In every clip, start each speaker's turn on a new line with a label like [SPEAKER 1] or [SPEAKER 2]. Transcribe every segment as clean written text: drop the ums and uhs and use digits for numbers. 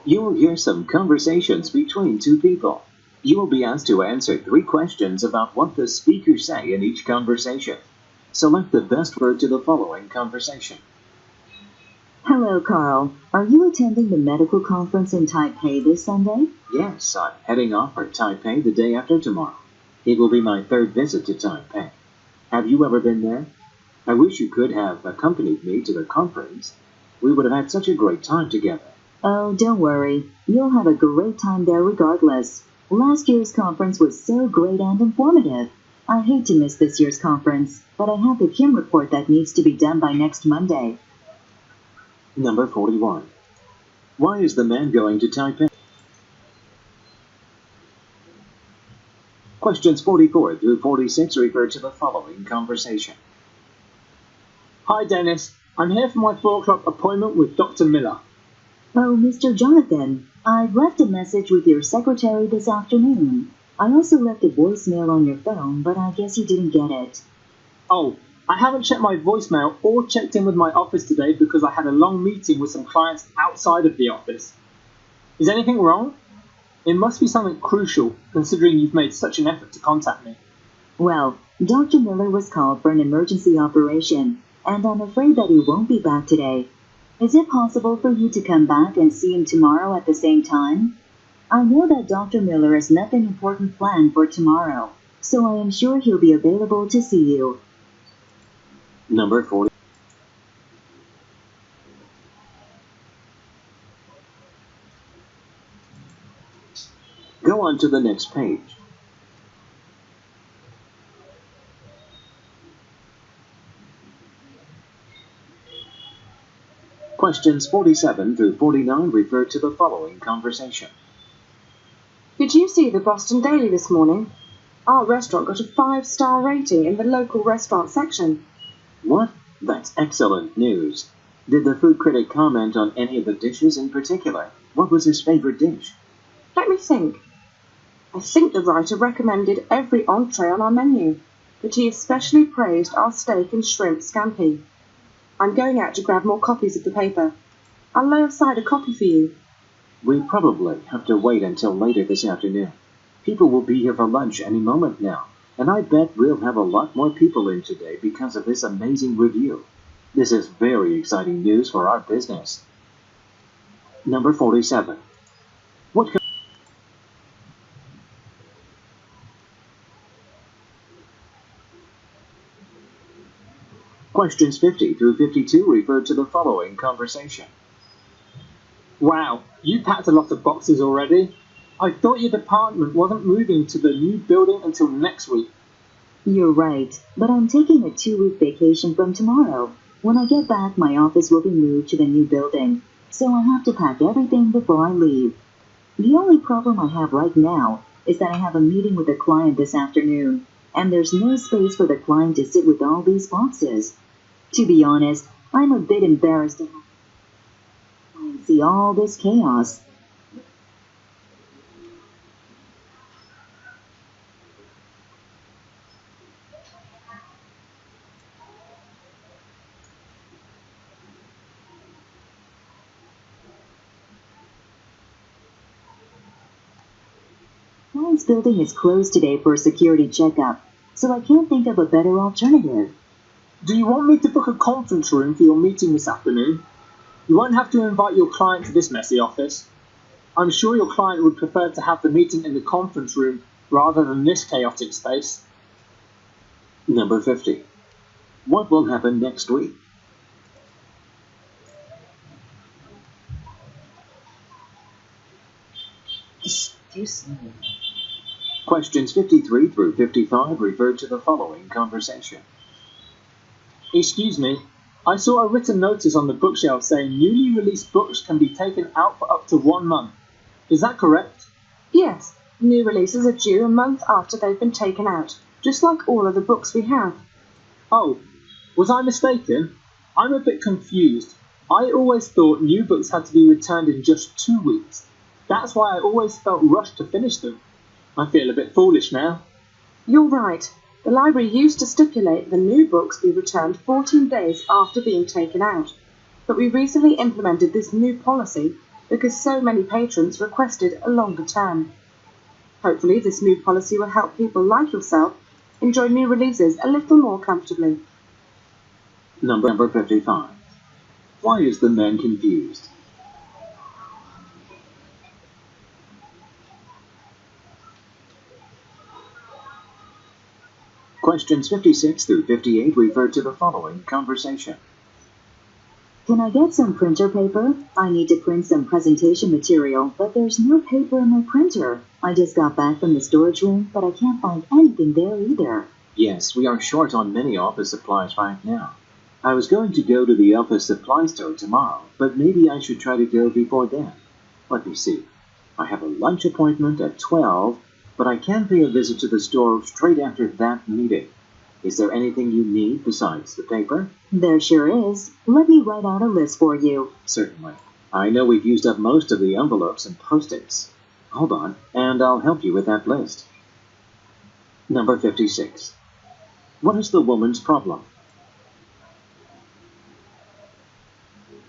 [SPEAKER 1] You will hear some conversations between two people. You will be asked to answer 3 questions about what the speakers say in each conversation. Select the best word to the following conversation.
[SPEAKER 2] Hello, Carl. Are you attending the medical conference in Taipei this Sunday?
[SPEAKER 1] Yes, I'm heading off for Taipei the day after tomorrow. It will be my 3rd visit to Taipei. Have you ever been there? I wish you could have accompanied me to the conference. We would have had such a great time together.
[SPEAKER 2] Oh, don't worry. You'll have a great time there regardless. Last year's conference was so great and informative. I hate to miss this year's conference, but I have the Kim report that needs to be done by next Monday.
[SPEAKER 1] Number 41. Why is the man going to Taipei? Questions 44 through 46 refer to the following conversation.
[SPEAKER 3] Hi, Dennis. I'm here for my 4 o'clock appointment with Dr. Miller.
[SPEAKER 2] Oh, Mr. Jonathan, I've left a message with your secretary this afternoon. I also left a voicemail on your phone, but I guess you didn't get it.
[SPEAKER 3] Oh, I haven't checked my voicemail or checked in with my office today because I had a long meeting with some clients outside of the office. Is anything wrong? It must be something crucial, considering you've made such an effort to contact me.
[SPEAKER 2] Well, Dr. Miller was called for an emergency operation, and I'm afraid that he won't be back today. Is it possible for you to come back and see him tomorrow at the same time? I know that Dr. Miller has nothing important planned for tomorrow, so I am sure he'll be available to see you.
[SPEAKER 1] Number 40. Go on to the next page. Questions 47 through 49 refer to the following conversation.
[SPEAKER 4] Did you see the Boston Daily this morning? Our restaurant got a 5-star rating in the local restaurant section.
[SPEAKER 1] What? That's excellent news. Did the food critic comment on any of the dishes in particular? What was his favorite dish?
[SPEAKER 4] Let me think. I think the writer recommended every entree on our menu, but he especially praised our steak and shrimp scampi. I'm going out to grab more copies of the paper. I'll lay aside a copy for you.
[SPEAKER 1] We probably have to wait until later this afternoon. People will be here for lunch any moment now, and I bet we'll have a lot more people in today because of this amazing review. This is very exciting news for our business. Number 47. Questions 50 through 52 refer to the following conversation.
[SPEAKER 3] Wow, you packed a lot of boxes already. I thought your department wasn't moving to the new building until next week.
[SPEAKER 2] You're right, but I'm taking a 2-week vacation from tomorrow. When I get back, my office will be moved to the new building, so I have to pack everything before I leave. The only problem I have right now is that I have a meeting with a client this afternoon, and there's no space for the client to sit with all these boxes. To be honest, I'm a bit embarrassed to see all this chaos. Client's building is closed today for a security checkup, so I can't think of a better alternative.
[SPEAKER 3] Do you want me to book a conference room for your meeting this afternoon? You won't have to invite your client to this messy office. I'm sure your client would prefer to have the meeting in the conference room rather than this chaotic space.
[SPEAKER 1] Number 50. What will happen next week?
[SPEAKER 2] Excuse me.
[SPEAKER 1] Questions 53 through 55 refer to the following conversation.
[SPEAKER 3] Excuse me, I saw a written notice on the bookshelf saying newly released books can be taken out for up to 1 month. Is that correct?
[SPEAKER 4] Yes, new releases are due a month after they've been taken out, just like all of the books we have.
[SPEAKER 3] Oh, was I mistaken? I'm a bit confused. I always thought new books had to be returned in just 2 weeks. That's why I always felt rushed to finish them. I feel a bit foolish now.
[SPEAKER 4] You're right. The library used to stipulate the new books be returned 14 days after being taken out, but we recently implemented this new policy because so many patrons requested a longer term. Hopefully this new policy will help people like yourself enjoy new releases a little more comfortably.
[SPEAKER 1] Number 55. Why is the man confused? Questions 56 through 58 refer to the following conversation.
[SPEAKER 2] Can I get some printer paper? I need to print some presentation material, but there's no paper in my printer. I just got back from the storage room, but I can't find anything there either.
[SPEAKER 1] Yes, we are short on many office supplies right now. I was going to go to the office supply store tomorrow, but maybe I should try to go before then. Let me see. I have a lunch appointment at 12, but I can pay a visit to the store straight after that meeting. Is there anything you need besides the paper?
[SPEAKER 2] There sure is. Let me write out a list for you.
[SPEAKER 1] Certainly. I know we've used up most of the envelopes and post-its. Hold on, and I'll help you with that list. Number 56. What is the woman's problem?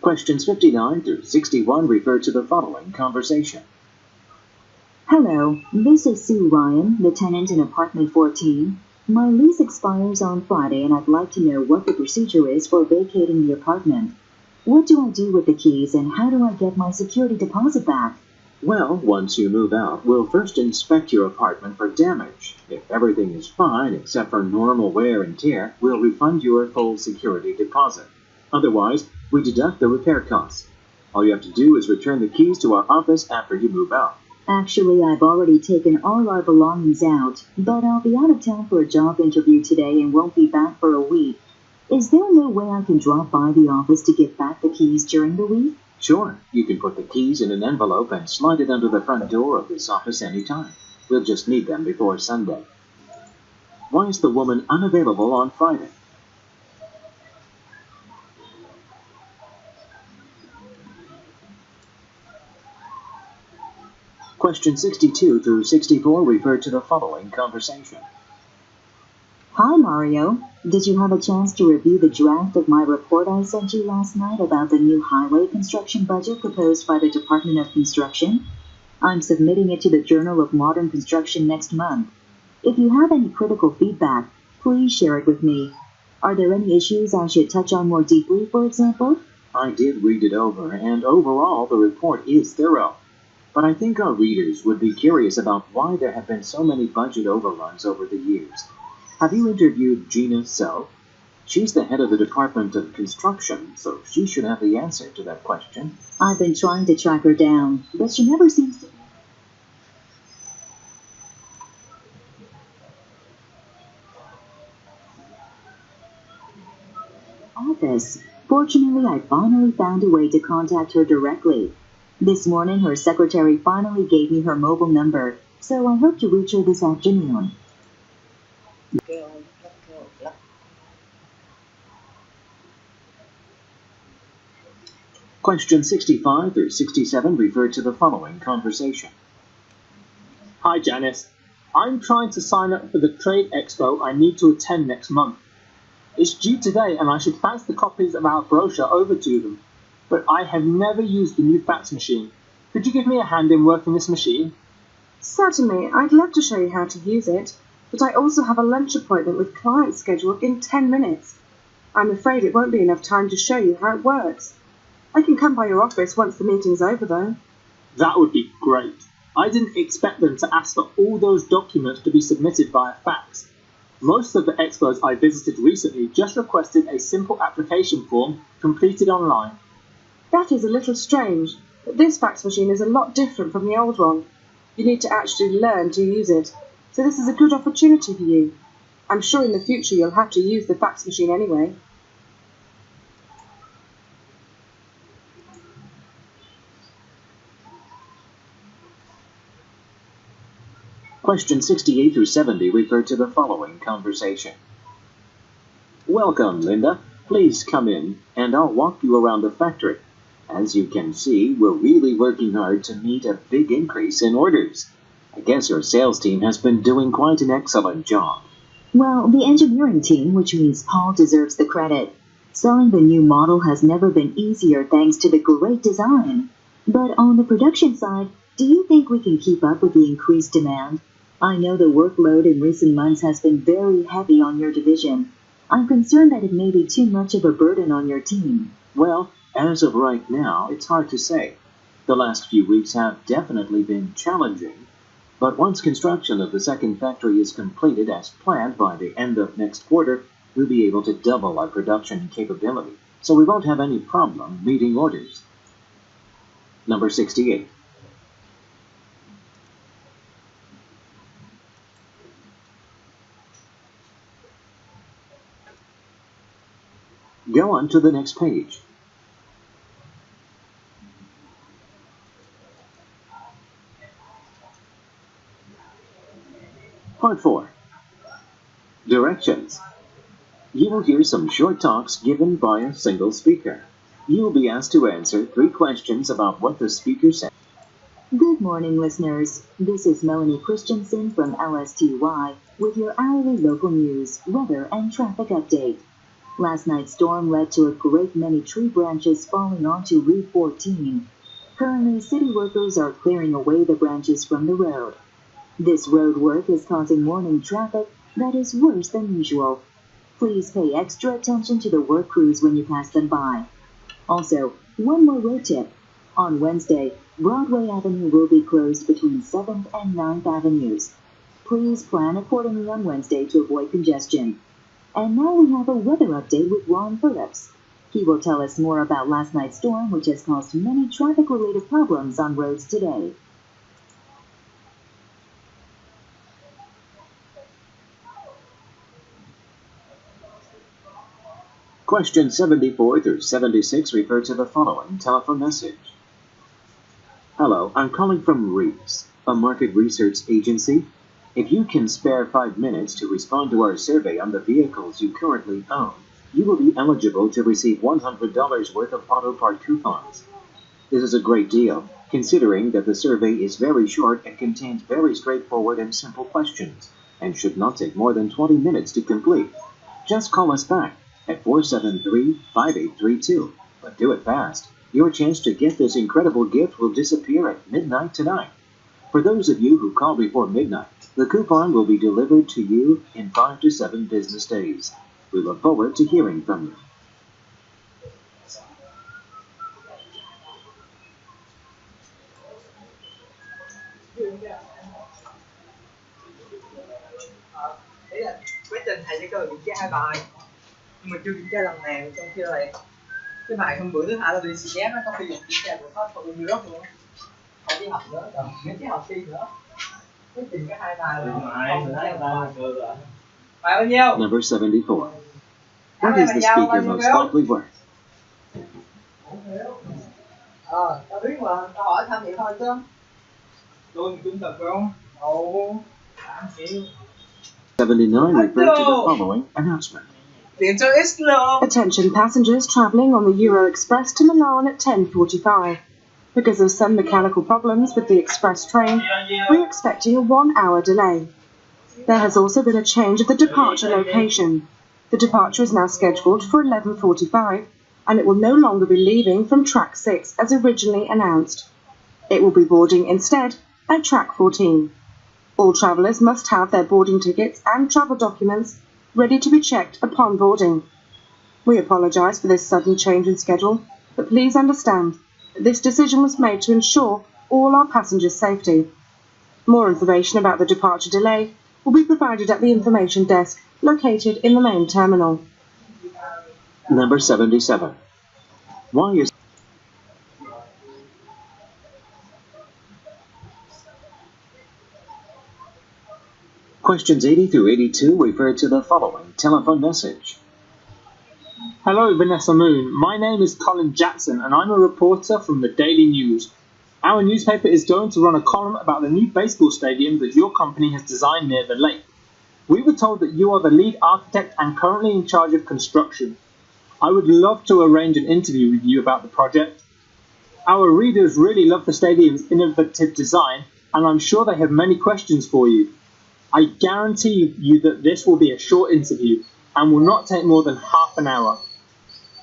[SPEAKER 1] Questions 59 through 61 refer to the following conversation.
[SPEAKER 2] Hello, this is Sue Ryan, the tenant in apartment 14. My lease expires on Friday and I'd like to know what the procedure is for vacating the apartment. What do I do with the keys and how do I get my security deposit back?
[SPEAKER 1] Well, once you move out, we'll first inspect your apartment for damage. If everything is fine except for normal wear and tear, we'll refund your full security deposit. Otherwise, we deduct the repair costs. All you have to do is return the keys to our office after you move out.
[SPEAKER 2] Actually, I've already taken all our belongings out, but I'll be out of town for a job interview today and won't be back for a week. Is there no way I can drop by the office to get back the keys during the week?
[SPEAKER 1] Sure, you can put the keys in an envelope and slide it under the front door of this office anytime. We'll just need them before Sunday. Why is the woman unavailable on Friday? Questions 62 through 64 refer to the following conversation.
[SPEAKER 2] Hi, Mario. Did you have a chance to review the draft of my report I sent you last night about the new highway construction budget proposed by the Department of Construction? I'm submitting it to the Journal of Modern Construction next month. If you have any critical feedback, please share it with me. Are there any issues I should touch on more deeply, for example?
[SPEAKER 1] I did read it over, and overall the report is thorough. But I think our readers would be curious about why there have been so many budget overruns over the years. Have you interviewed Gina So? She's the head of the Department of Construction, so she should have the answer to that question.
[SPEAKER 2] I've been trying to track her down, but she never seems to... office. Fortunately, I finally found a way to contact her directly. This morning, her secretary finally gave me her mobile number, so I hope to reach her this afternoon.
[SPEAKER 1] Questions 65 through 67 refer to the following conversation.
[SPEAKER 3] Hi Janice, I'm trying to sign up for the trade expo I need to attend next month. It's due today and I should fax the copies of our brochure over to them, but I have never used the new fax machine. Could you give me a hand in working this machine?
[SPEAKER 4] Certainly, I'd love to show you how to use it, but I also have a lunch appointment with clients scheduled in 10 minutes. I'm afraid it won't be enough time to show you how it works. I can come by your office once the meeting's over, though.
[SPEAKER 3] That would be great. I didn't expect them to ask for all those documents to be submitted via fax. Most of the expos I visited recently just requested a simple application form completed online.
[SPEAKER 4] That is a little strange, but this fax machine is a lot different from the old one. You need to actually learn to use it, so this is a good opportunity for you. I'm sure in the future you'll have to use the fax machine anyway.
[SPEAKER 1] Questions 68 through 70 refer to the following conversation. Welcome, Linda. Please come in, and I'll walk you around the factory. As you can see, we're really working hard to meet a big increase in orders. I guess your sales team has been doing quite an excellent job.
[SPEAKER 2] Well, the engineering team, which means Paul deserves the credit. Selling the new model has never been easier thanks to the great design. But on the production side, do you think we can keep up with the increased demand? I know the workload in recent months has been very heavy on your division. I'm concerned that it may be too much of a burden on your team.
[SPEAKER 1] Well, as of right now, it's hard to say. The last few weeks have definitely been challenging, but once construction of the second factory is completed as planned by the end of next quarter, we'll be able to double our production capability, so we won't have any problem meeting orders. Number 68. Go on to the next page. Part 4. Directions. You will hear some short talks given by a single speaker. You will be asked to answer 3 questions about what the speaker said.
[SPEAKER 2] Good morning, listeners. This is Melanie Christensen from LSTY with your hourly local news, weather, and traffic update. Last night's storm led to a great many tree branches falling onto Route 14. Currently, city workers are clearing away the branches from the road. This road work is causing morning traffic that is worse than usual. Please pay extra attention to the work crews when you pass them by. Also, one more road tip. On Wednesday, Broadway Avenue will be closed between 7th and 9th Avenues. Please plan accordingly on Wednesday to avoid congestion. And now we have a weather update with Ron Phillips. He will tell us more about last night's storm, which has caused many traffic-related problems on roads today.
[SPEAKER 1] Questions 74 through 76 refer to the following telephone message. Hello, I'm calling from Reeves, a market research agency. If you can spare 5 minutes to respond to our survey on the vehicles you currently own, you will be eligible to receive $100 worth of auto part coupons. This is a great deal, considering that the survey is very short and contains very straightforward and simple questions, and should not take more than 20 minutes to complete. Just call us back at 473-5832, but do it fast. Your chance to get this incredible gift will disappear at midnight tonight. For those of you who call before midnight, the coupon will be delivered to you in 5 to 7 business days. We look forward to hearing from you.
[SPEAKER 5] Quá trình thầy chỉ có kiểm tra 2 bài nhưng mà chưa kiểm tra lần nào, trong khi là cái bài hôm bữa thứ hai là đi xì chép nó có khi kiểm tra được hết phần như rớt luôn, không đi học nữa rồi mấy cái học sinh nữa, cái trình cái 2 bài rồi bài bao nhiêu?
[SPEAKER 1] Number 74. What is the speaker most likely worth?
[SPEAKER 5] Tao biết mà, tao hỏi thăm vậy thôi chứ. Tôi trung thực không? Ồ, 8 triệu.
[SPEAKER 1] 79 refer to the following announcement.
[SPEAKER 4] Attention passengers travelling on the Euro Express to Milan at 10:45. Because of some mechanical problems with the express train, we're expecting a 1-hour delay. There has also been a change of the departure location. The departure is now scheduled for 11:45, and it will no longer be leaving from track 6 as originally announced. It will be boarding instead at track 14. All travellers must have their boarding tickets and travel documents ready to be checked upon boarding. We apologise for this sudden change in schedule, but please understand that this decision was made to ensure all our passengers' safety. More information about the departure delay will be provided at the information desk located in the main terminal.
[SPEAKER 1] Number 77. Why is Questions 80 through 82 refer to the following telephone message.
[SPEAKER 3] Hello, Vanessa Moon. My name is Colin Jackson, and I'm a reporter from the Daily News. Our newspaper is going to run a column about the new baseball stadium that your company has designed near the lake. We were told that you are the lead architect and currently in charge of construction. I would love to arrange an interview with you about the project. Our readers really love the stadium's innovative design, and I'm sure they have many questions for you. I guarantee you that this will be a short interview and will not take more than half an hour.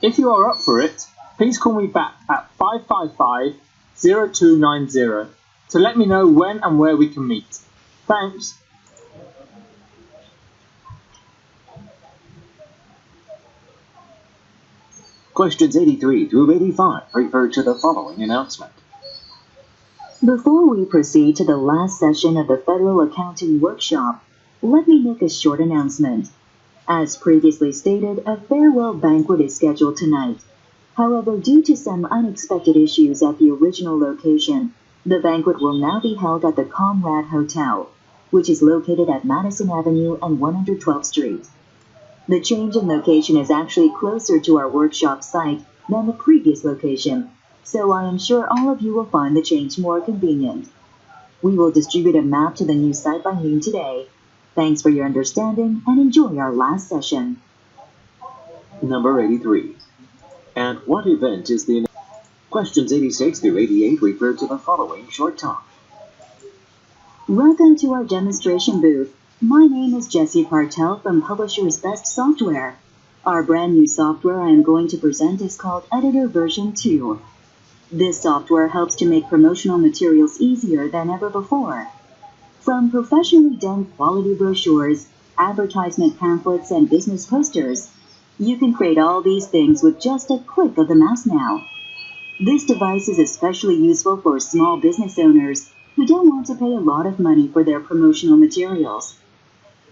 [SPEAKER 3] If you are up for it, please call me back at 0290 to let me know when and where we can meet. Thanks.
[SPEAKER 1] Questions 83 through 85 refer to the following announcement.
[SPEAKER 2] Before we proceed to the last session of the Federal Accounting Workshop, let me make a short announcement. As previously stated, a farewell banquet is scheduled tonight. However, due to some unexpected issues at the original location, the banquet will now be held at the Conrad Hotel, which is located at Madison Avenue and 112th Street. The change in location is actually closer to our workshop site than the previous location, so I am sure all of you will find the change more convenient. We will distribute a map to the new site by noon today. Thanks for your understanding and enjoy our last session.
[SPEAKER 1] Number 83. At what event is the... Questions 86 through 88 refer to the following short talk.
[SPEAKER 2] Welcome to our demonstration booth. My name is Jessie Partel from Publisher's Best Software. Our brand new software I am going to present is called Editor version 2. This software helps to make promotional materials easier than ever before. From professionally done quality brochures, advertisement pamphlets, and business posters, you can create all these things with just a click of the mouse now. This device is especially useful for small business owners who don't want to pay a lot of money for their promotional materials.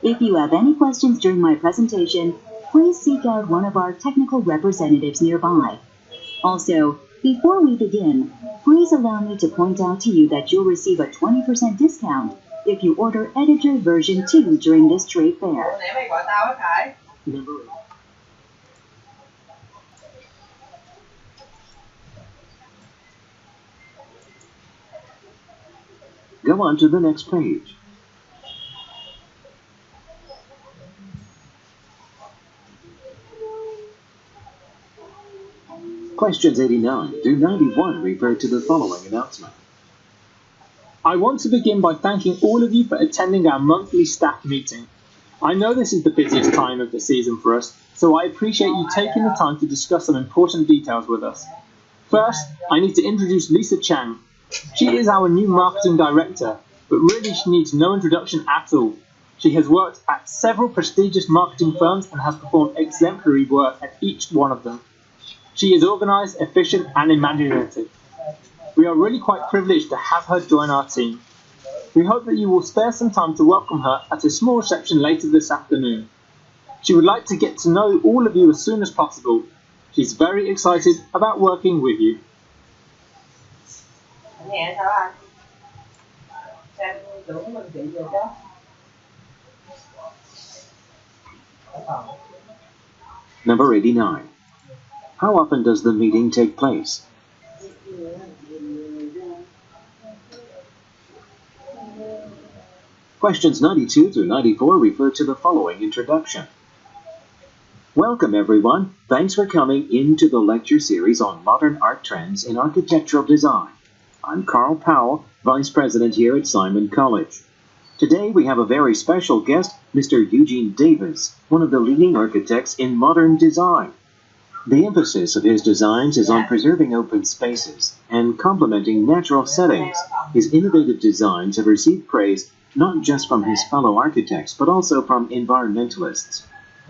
[SPEAKER 2] If you have any questions during my presentation, please seek out one of our technical representatives nearby. Also, before we begin, please allow me to point out to you that you'll receive a 20% discount if you order Editor version 2 during this trade fair.
[SPEAKER 1] Number 8. Go on to the next page. Questions 89 through 91 refer to the following announcement.
[SPEAKER 3] I want to begin by thanking all of you for attending our monthly staff meeting. I know this is the busiest time of the season for us, so I appreciate you taking the time to discuss some important details with us. First, I need to introduce Lisa Chang. She is our new marketing director, but really she needs no introduction at all. She has worked at several prestigious marketing firms and has performed exemplary work at each one of them. She is organized, efficient, and imaginative. We are really quite privileged to have her join our team. We hope that you will spare some time to welcome her at a small reception later this afternoon. She would like to get to know all of you as soon as possible. She's very excited about working with you.
[SPEAKER 1] Number 89. How often does the meeting take place? Questions 92 through 94 refer to the following introduction. Welcome everyone. Thanks for coming into the lecture series on modern art trends in architectural design. I'm Carl Powell, Vice President here at Simon College. Today we have a very special guest, Mr. Eugene Davis, one of the leading architects in modern design. The emphasis of his designs is on preserving open spaces and complementing natural settings. His innovative designs have received praise not just from his fellow architects, but also from environmentalists.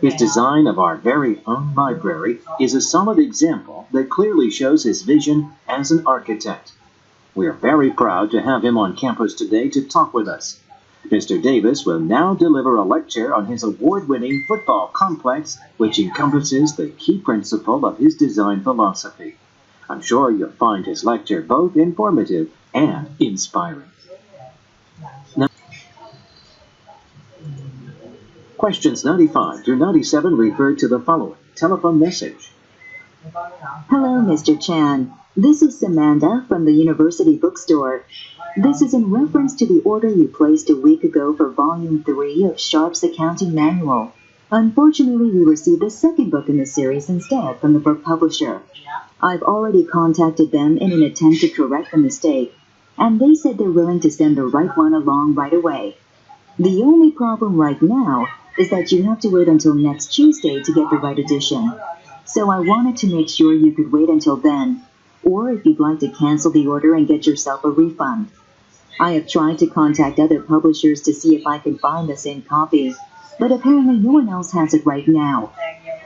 [SPEAKER 1] His design of our very own library is a solid example that clearly shows his vision as an architect. We are very proud to have him on campus today to talk with us. Mr. Davis will now deliver a lecture on his award-winning football complex, which encompasses the key principle of his design philosophy. I'm sure you'll find his lecture both informative and inspiring. Now, questions 95 through 97 refer to the following telephone message.
[SPEAKER 2] Hello, Mr. Chan. This is Samantha from the University Bookstore. This is in reference to the order you placed a week ago for Volume 3 of Sharp's Accounting Manual. Unfortunately, we received the second book in the series instead from the book publisher. I've already contacted them in an attempt to correct the mistake, and they said they're willing to send the right one along right away. The only problem right now is that you have to wait until next Tuesday to get the right edition. So I wanted to make sure you could wait until then. or if you'd like to cancel the order and get yourself a refund. I have tried to contact other publishers to see if I can find the same copy, but apparently no one else has it right now.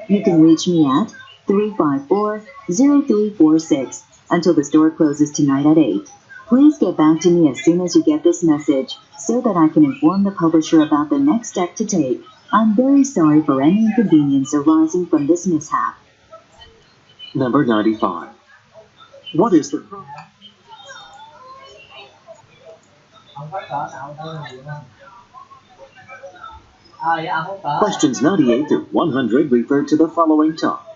[SPEAKER 2] You can reach me at 354-0346 until the store closes tonight at 8. Please get back to me as soon as you get this message so that I can inform the publisher about the next step to take. I'm very sorry for any inconvenience arising from this mishap.
[SPEAKER 1] Number 95. What is the problem? Questions 98 to 100 refer to the following topic.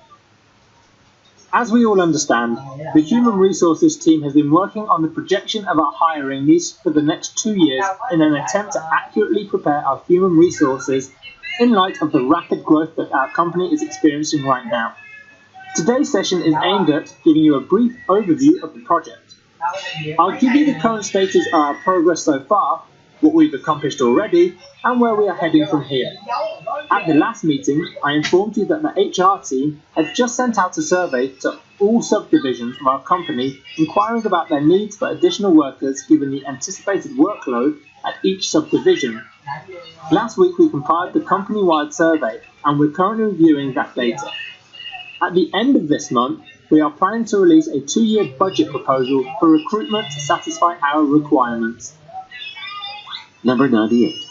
[SPEAKER 3] As we all understand, the Human Resources team has been working on the projection of our hiring needs for the next 2 years in an attempt to accurately prepare our human resources in light of the rapid growth that our company is experiencing right now. Today's session is aimed at giving you a brief overview of the project. I'll give you the current status of our progress so far, what we've accomplished already, and where we are heading from here. At the last meeting, I informed you that the HR team had just sent out a survey to all subdivisions of our company inquiring about their needs for additional workers given the anticipated workload at each subdivision. Last week we compiled the company-wide survey and we're currently reviewing that data. At the end of this month, we are planning to release a 2-year budget proposal for recruitment to satisfy our requirements.
[SPEAKER 1] Number 98.